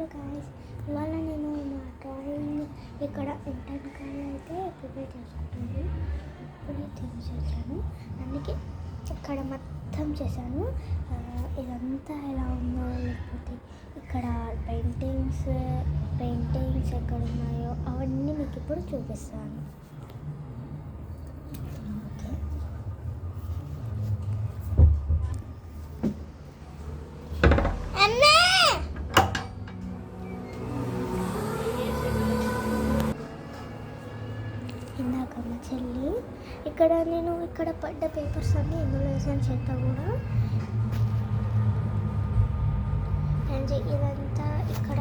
Hello guys, ఇవాళ నేను మా డ్రాయింగ్ ఇక్కడ వెనకాల అయితే ప్రిపేర్ చేసుకుంటాను. ఇప్పుడే తీసి వచ్చాను, అందుకే ఇక్కడ మొత్తం చేశాను. ఇదంతా ఎలా ఉందో, లేకపోతే ఇక్కడ పెయింటింగ్స్ ఎక్కడ ఉన్నాయో అవన్నీ మీకు ఇప్పుడు చూపిస్తాను. ఇందాక మా చెల్లి ఇక్కడ పడ్డ పేపర్స్ అన్నీ ఇందులో వేసాను, చెత్త కూడా. అండ్ ఇదంతా ఇక్కడ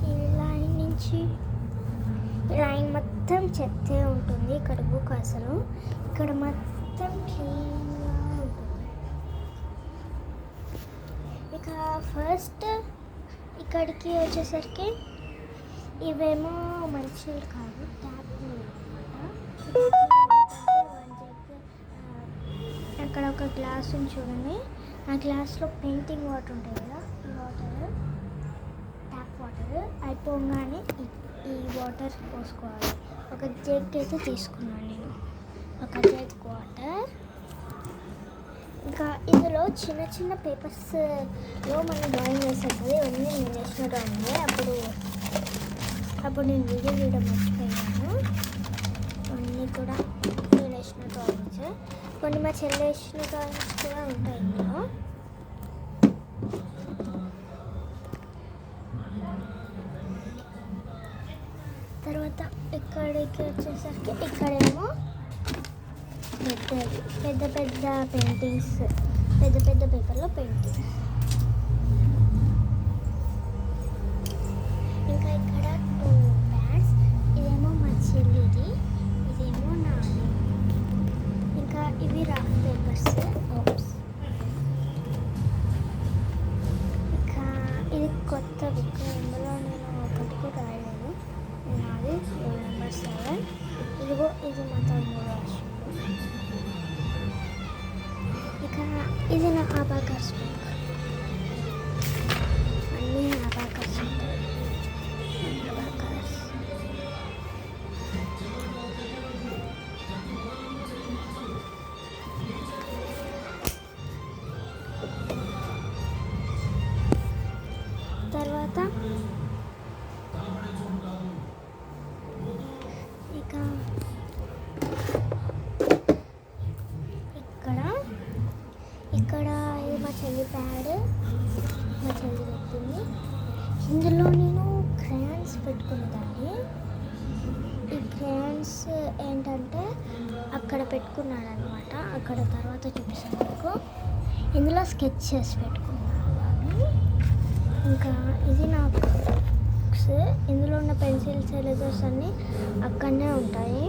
ఈ లైన్ నుంచి లైన్ మొత్తం చెత్తే ఉంటుంది. ఇక్కడ బుక్ అసలు ఇక్కడ మొత్తం క్లీన్గా ఉంటుంది. ఇక ఫస్ట్ ఇక్కడికి వచ్చేసరికి ఇవేమో మంచివి కాదు, ట్యాప్ అక్కడ ఒక గ్లాస్ ఉంది చూడండి. ఆ గ్లాస్లో పెయింటింగ్ వాటర్ ఉంటుంది కదా, ఈ వాటర్ ట్యాప్ వాటర్ అయిపోగానే ఈ వాటర్ పోసుకోవాలి. ఒక జగ్ అయితే తీసుకున్నాను నేను, ఒక జగ్ వాటర్. ఇంకా ఇందులో చిన్న చిన్న పేపర్స్లో మనం డ్రాయింగ్ వేసేది. ఇవన్నీ నేను వేసిన డ్రాయింగ్. అప్పుడు నేను వీడియో తీయడం మర్చిపోయాను. అన్నీ కూడా నేను వేసిన డ్రాయింగ్స్, కొన్ని మా చెల్లి వేసిన డ్రాయింగ్స్ కూడా ఉంటాయి ఇందులో. తర్వాత ఇక్కడికి వచ్చేసరికి ఇక్కడేమో పెద్ద పెయింటింగ్స్, పెద్ద పేపర్లో పెయింటింగ్స్. ఇంకా ఇక్కడ 2 బ్యాగ్స్, ఇదేమో మా చెల్లిది, ఇదేమో నాది. ఇంకా ఇవి రఫ్ పేపర్స్. ఇంకా ఇది కొత్త బుక్, ఇందులో నేను ఒకటి కూడా రాయలేదు. నాది రూల్ నెంబర్ 7. ఇదిగో ఇది మా తమ్ముడు రాసిండు. ఇక ఇది నా అబాకస్ బుక్, అన్నీ అబాకస్ ఉంటాయి. తర్వాత ఇక ఇక్కడ ఇది మా చెల్లి ప్యాడ్, మా చెల్లి పెట్టింది. ఇందులో నేను క్రేయాన్స్ పెట్టుకునేదాన్ని. ఈ క్రేయాన్స్ ఏంటంటే అక్కడ పెట్టుకున్నాను అనమాట. అక్కడ తర్వాత చూపిస్తాను మీకు. ఇందులో స్కెచెస్ పెట్టుకున్నాను. ఇంకా ఇది నా బుక్స్, ఇందులో ఉన్న పెన్సిల్స్, ఎరేజర్స్ అన్నీ అక్కడనే ఉంటాయి.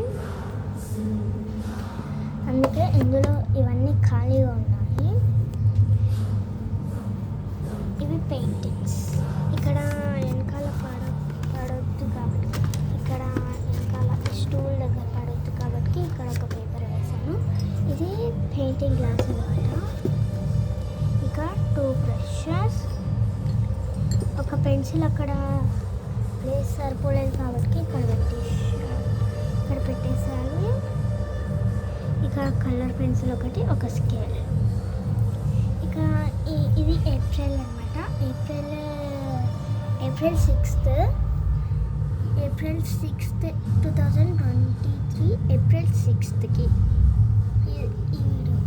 అందుకే ఇందులో ఇవన్నీ ఖాళీగా ఉన్నాయి. ఇవి పెయింటింగ్స్. ఇక్కడ వెనకాల పడొద్దు కాబట్టి, ఇక్కడ వెనకాల స్టూల్ దగ్గర పడొద్దు కాబట్టి ఇక్కడ ఒక పేపర్ వేసాను. ఇది పెయింటింగ్ గ్లాస్ అనమాట. ఇంకా 2 బ్రషెస్, ఒక పెన్సిల్ అక్కడ ప్లేస్ సరిపోలేదు కాబట్టి ఇక్కడ పెట్టేసాను. ఇక్కడ కలర్ పెన్సిల్ ఒకటి, ఒక స్కేల్. ఇక ఇది ఏప్రిల్ అనమాట. ఏప్రిల్ 6th 2023 ఏప్రిల్ 6th ఈ వీడియో.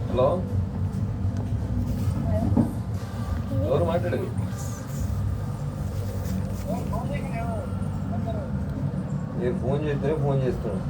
హలో, ఎవరు మాట్లాడేది? నేను ఫోన్ చేస్తేనే ఫోన్ చేస్తాను.